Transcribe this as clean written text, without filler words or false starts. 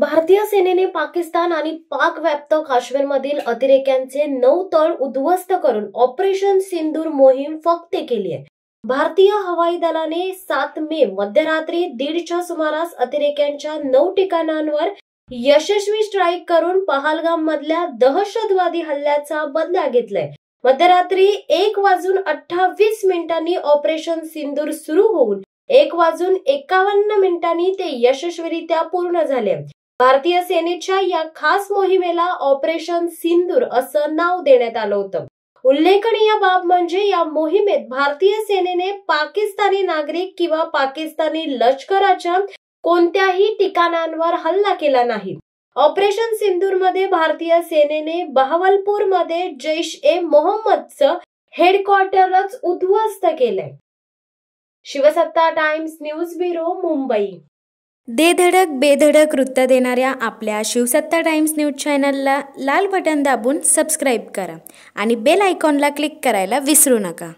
भारतीय सेनेने पाकिस्तान आणि पाक व्याप्त काश्मीरमधील अतिरेक्यांचे 9 तळ उद्ध्वस्त करून ऑपरेशन सिंदूर मोहीम फत्ते केली आहे। भारतीय हवाई दलाने 7 मे मध्यरात्री 1:30च्या सुमारास अतिरेक्यांच्या 9 ठिकाणांवर यशस्वी स्ट्राईक करून पहलगाम मधल्या दहशतवादी हल्ल्याचा बदला घेतलाय। मध्यरात्री 1:28 ऑपरेशन सिंदूर सुरू होऊन 1:51 ते यशस्वीरित्या पूर्ण झाले। भारतीय सेनेच्या या खास मोहिमेला ऑपरेशन सिंदूर असं नाव देण्यात आलं होतं। उल्लेखनीय बाब म्हणजे या मोहिमेत भारतीय सेनेने पाकिस्तानी नागरिक किंवा पाकिस्तानी लष्कराच्या कोणत्याही ठिकाणांवर हल्ला केला नाही। ऑपरेशन सिंदूर मध्ये भारतीय सेनेने बहावलपूर मध्ये जैश-ए-मोहम्मदचं हेडक्वार्टरच उद्ध्वस्त केलंय। शिवसत्ता टाइम्स न्यूज ब्युरो, मुंबई। दे धडक बेधडक वृत्त देणाऱ्या आपल्या शिवसत्ता टाइम्स न्यूज चॅनलला लाल बटन दाबून सबस्क्राईब करा आणि बेल आयकॉनला क्लिक करायला विसरू नका।